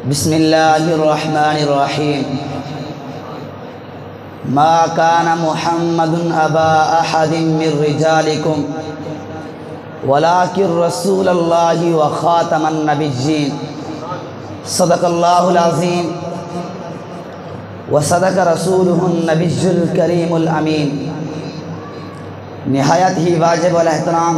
بسم اللہ الرحمن الرحیم ما کان محمد ابا احد من رجالکم ولکن رسول اللہ وخاتم النبیین صدق اللہ العظیم وصدق رسولہ النبی الکریم الامین۔ نہایت ہی واجب الاحترام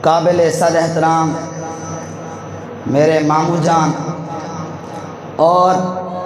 قابل صد احترام میرے ماموں جان اور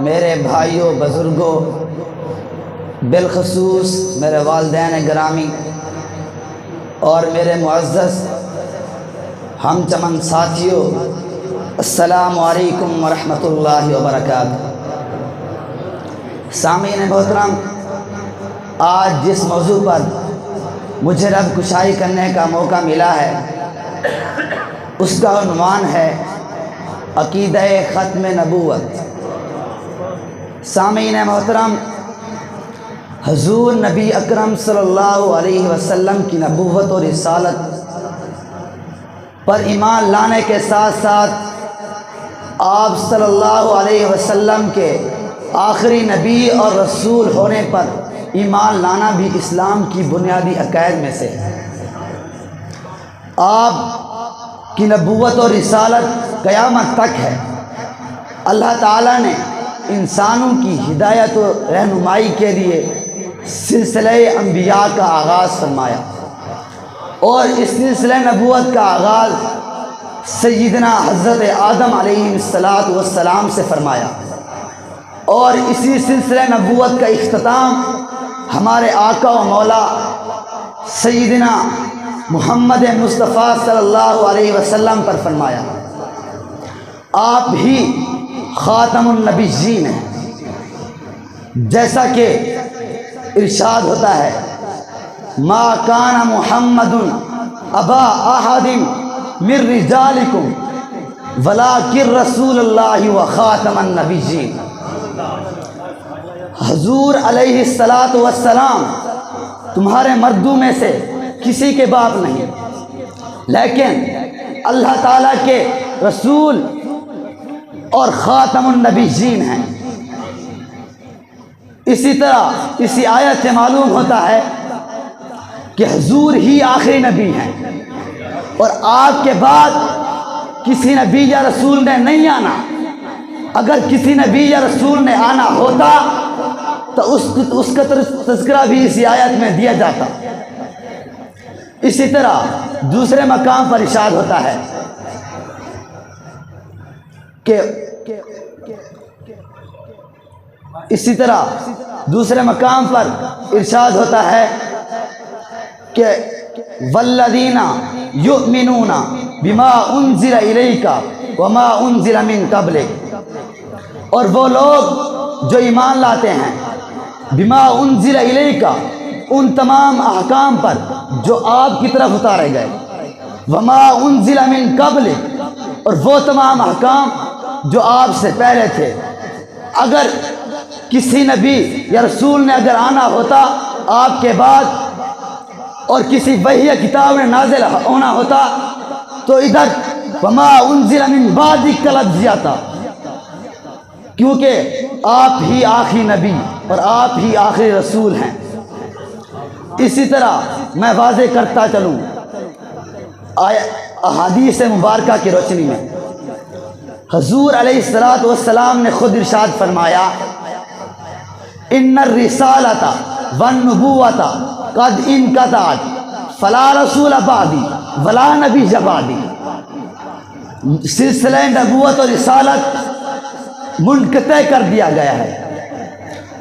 میرے بھائیوں بزرگوں، بالخصوص میرے والدین گرامی اور میرے معزز ہم چمن ساتھیوں، السلام علیکم ورحمۃ اللہ وبرکاتہ۔ سامعین محترم، آج جس موضوع پر مجھے رب کشائی کرنے کا موقع ملا ہے اس کا عنوان ہے عقیدہ ختم نبوت۔ سامعین محترم، حضور نبی اکرم صلی اللہ علیہ وسلم کی نبوت اور رسالت پر ایمان لانے کے ساتھ ساتھ آپ صلی اللہ علیہ وسلم کے آخری نبی اور رسول ہونے پر ایمان لانا بھی اسلام کی بنیادی عقائد میں سے ہے۔ آپ کی نبوت اور رسالت قیامت تک ہے۔ اللہ تعالیٰ نے انسانوں کی ہدایت و رہنمائی کے لیے سلسلہ انبیاء کا آغاز فرمایا، اور اس سلسلہ نبوت کا آغاز سیدنا حضرت آدم علیہ السلام سے فرمایا، اور اسی سلسلہ نبوت کا اختتام ہمارے آقا و مولا سیدنا محمد مصطفیٰ صلی اللہ علیہ وسلم پر فرمایا۔ آپ ہی خاتم النبیین ہیں، جیسا کہ ارشاد ہوتا ہے ما کان محمد ابا احد من رجالکم ولکن رسول اللہ وخاتم النبیین۔ حضور علیہ السلام تمہارے مردوں میں سے کسی کے باپ نہیں، لیکن اللہ تعالیٰ کے رسول اور خاتم النبیین ہیں۔ اسی طرح اسی آیت سے معلوم ہوتا ہے کہ حضور ہی آخری نبی ہیں، اور آپ کے بعد کسی نبی یا رسول نے نہیں آنا۔ اگر کسی نبی یا رسول نے آنا ہوتا تو اس کا تذکرہ بھی اسی آیت میں دیا جاتا۔ اسی طرح دوسرے مقام پر ارشاد ہوتا ہے کہ اسی طرح دوسرے مقام پر ارشاد ہوتا ہے کہ والذین یؤمنون بما انزل الیک وما انزل من قبلک، اور وہ لوگ جو ایمان لاتے ہیں بما انزل الیک، ان تمام احکام پر جو آپ کی طرف اتارے گئے، وما انزل من قبلک، اور وہ تمام احکام جو آپ سے پہلے تھے۔ اگر کسی نبی یا رسول نے اگر آنا ہوتا آپ کے بعد اور کسی وحی کتاب میں نازل ہونا ہوتا تو ادھر وما انزل من بعدک کا لفظ جاتا، کیونکہ آپ ہی آخری نبی اور آپ ہی آخری رسول ہیں۔ اسی طرح میں واضح کرتا چلوں احادیث مبارکہ کی روشنی میں، حضور علیہ السلام نے خود ارشاد فرمایا ان الرسالۃ والنبوۃ قد انقطعت فلا رسول بعدی ولا نبی بعدی۔ سلسلہ نبوت اور رسالت منقطع کر دیا گیا ہے،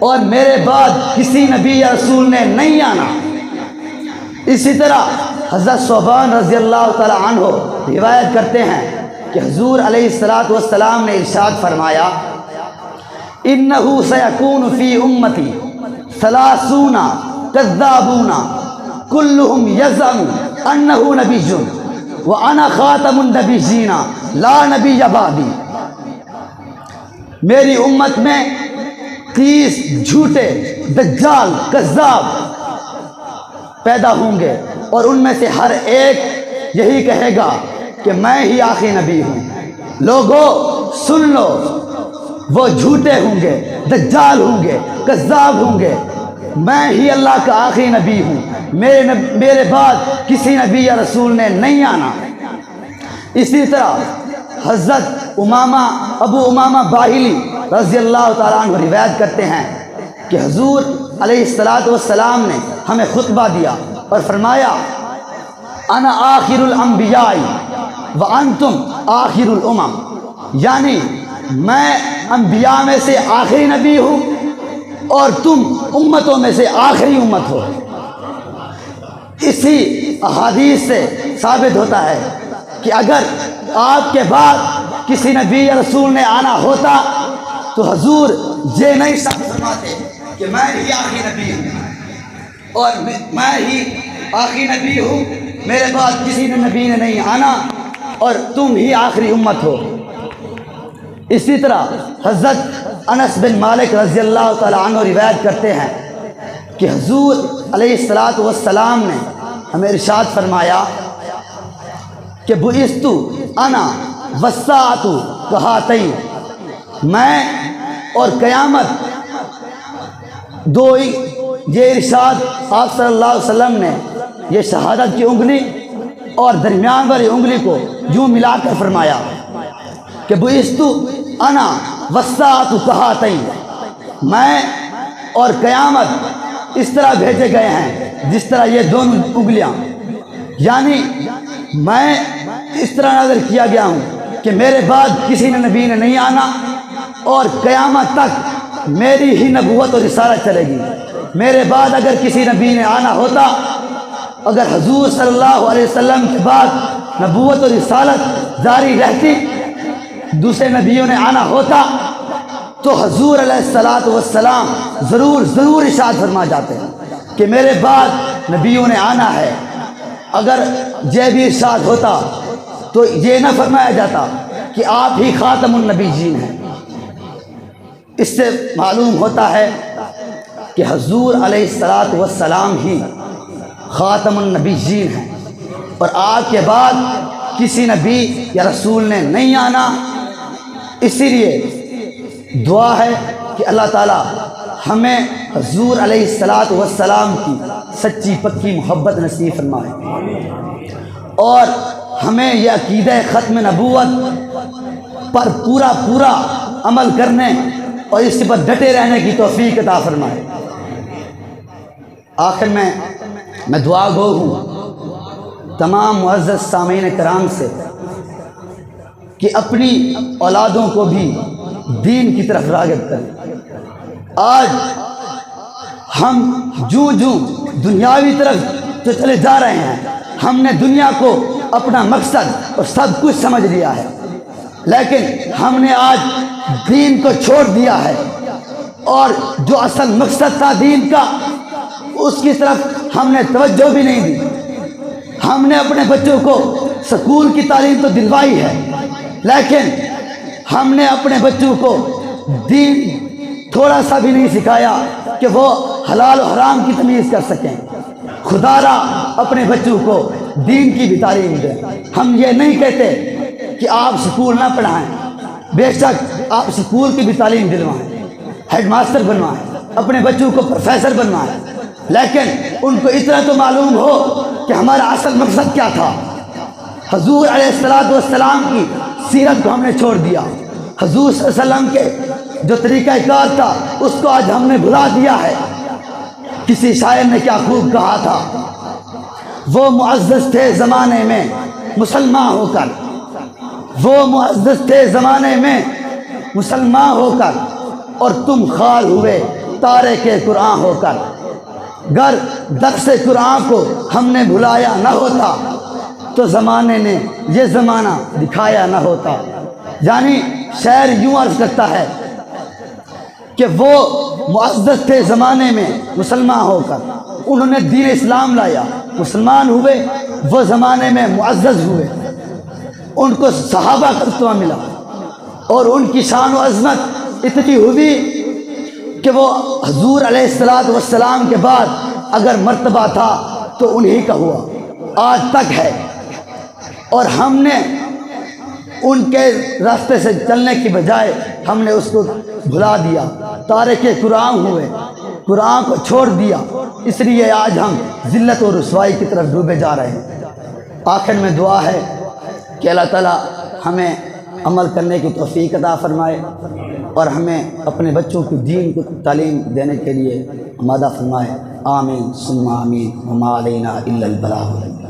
اور میرے بعد کسی نبی یا رسول نے نہیں آنا۔ اسی طرح حضرت ثوبان رضی اللہ تعالی عنہ روایت کرتے ہیں کہ حضور علیہ السلام نے ارشاد فرمایا انہ سیکون فی امتی ثلاثون کذابون کلہم یزعم انہ نبی وانا خاتم النبیین لا نبی بعدی۔ میری امت میں 30 جھوٹے دجال کذاب پیدا ہوں گے، اور ان میں سے ہر ایک یہی کہے گا کہ میں ہی آخری نبی ہوں۔ لوگوں سن لو، وہ جھوٹے ہوں گے، دجال ہوں گے، کذاب ہوں گے، میں ہی اللہ کا آخری نبی ہوں، میرے بعد کسی نبی یا رسول نے نہیں آنا۔ اسی طرح حضرت ابو امامہ باہلی رضی اللہ تعالیٰ عنہ روایت کرتے ہیں کہ حضور علیہ السلام نے ہمیں خطبہ دیا اور فرمایا انا آخر الانبیاء وانتم آخر الامم، یعنی میں انبیاء میں سے آخری نبی ہوں اور تم امتوں میں سے آخری امت ہو۔ اسی احادیث سے ثابت ہوتا ہے کہ اگر آپ کے بعد کسی نبی یا رسول نے آنا ہوتا تو حضور یہ نہیں فرماتے کہ میں ہی آخری نبی ہوں اور میں ہی آخری نبی ہوں، میرے بعد کسی نبی نے نہیں آنا اور تم ہی آخری امت ہو۔ اسی طرح حضرت انس بن مالک رضی اللہ تعالیٰ عنہ روایت کرتے ہیں کہ حضور علیہ السلام نے ہمیں ارشاد فرمایا کہ بعثت انا والساعۃ کہاتین، میں اور قیامت دو ہی۔ یہ ارشاد آپ صلی اللہ علیہ وسلم نے یہ شہادت کی انگلی اور درمیان والی انگلی کو یوں ملا کر فرمایا کہ بعثت انا والساعۃ کہاتین، میں اور قیامت اس طرح بھیجے گئے ہیں جس طرح یہ دونوں انگلیاں، یعنی میں اس طرح نظر کیا گیا ہوں کہ میرے بعد کسی نبی نے نہیں آنا اور قیامت تک میری ہی نبوت اور رسالت چلے گی۔ میرے بعد اگر کسی نبی نے آنا ہوتا، اگر حضور صلی اللہ علیہ وسلم کے بعد نبوت اور رسالت جاری رہتی، دوسرے نبیوں نے آنا ہوتا تو حضور علیہ السلام ضرور ارشاد فرما جاتے ہیں کہ میرے بعد نبیوں نے آنا ہے۔ اگر یہ بھی ارشاد ہوتا تو یہ نہ فرمایا جاتا کہ آپ ہی خاتم النبیین ہیں۔ اس سے معلوم ہوتا ہے کہ حضور علیہ السلام ہی خاتم النبیین ہیں اور آپ کے بعد کسی نبی یا رسول نے نہیں آنا۔ اسی لیے دعا ہے کہ اللہ تعالیٰ ہمیں حضور علیہ السلام کی سچی پکی محبت نصیب فرمائے اور ہمیں یہ عقیدہ ختم نبوت پر پورا عمل کرنے اور اس پر ڈٹے رہنے کی توفیق عطا فرمائے۔ آخر میں دعا گو ہوں تمام معزز سامعین کرام سے کہ اپنی اولادوں کو بھی دین کی طرف راغب کریں۔ آج ہم جو دنیاوی طرف تو چلے جا رہے ہیں، ہم نے دنیا کو اپنا مقصد اور سب کچھ سمجھ لیا ہے، لیکن ہم نے آج دین کو چھوڑ دیا ہے اور جو اصل مقصد تھا دین کا اس کی طرف ہم نے توجہ بھی نہیں دی۔ ہم نے اپنے بچوں کو سکول کی تعلیم تو دلوائی ہے، لیکن ہم نے اپنے بچوں کو دین تھوڑا سا بھی نہیں سکھایا کہ وہ حلال و حرام کی تمیز کر سکیں۔ خدا را اپنے بچوں کو دین کی بھی تعلیم دیں۔ ہم یہ نہیں کہتے کہ آپ سکول نہ پڑھائیں، بے شک آپ سکول کی بھی تعلیم دلوائیں، ہیڈ ماسٹر بنوائیں، اپنے بچوں کو پروفیسر بنوائیں، لیکن ان کو اتنا تو معلوم ہو کہ ہمارا اصل مقصد کیا تھا۔ حضور علیہ السلام کی سیرت کو ہم نے چھوڑ دیا، حضور صلی اللہ علیہ وسلم کے جو طریقہ کار تھا اس کو آج ہم نے بھلا دیا ہے۔ کسی شاعر نے کیا خوب کہا تھا، وہ معزز تھے زمانے میں مسلمان ہو کر، وہ معزز تھے زمانے میں مسلمان ہو کر، اور تم خال ہوئے تارے کے قرآن ہو کر۔ گر درس قرآن کو ہم نے بھلایا نہ ہوتا تو زمانے نے یہ زمانہ دکھایا نہ ہوتا۔ یعنی شاعر یوں عرض کرتا ہے کہ وہ معزز تھے زمانے میں مسلمان ہو کر، انہوں نے دین اسلام لایا، مسلمان ہوئے، وہ زمانے میں معزز ہوئے، ان کو صحابہ کا رتبہ ملا اور ان کی شان و عظمت اتنی ہوئی کہ وہ حضور علیہ السلام کے بعد اگر مرتبہ تھا تو انہی کا ہوا، آج تک ہے۔ اور ہم نے ان کے راستے سے چلنے کی بجائے ہم نے اس کو بھلا دیا، تارک قرآن ہوئے، قرآن کو چھوڑ دیا، اس لیے آج ہم ذلت و رسوائی کی طرف ڈوبے جا رہے ہیں۔ آخر میں دعا ہے کہ اللہ تعالیٰ ہمیں عمل کرنے کی توفیق عطا فرمائے اور ہمیں اپنے بچوں کو دین کو تعلیم دینے کے لیے آمادہ فرمائے۔ آمین ثم آمین وما علینا الا البلاغ۔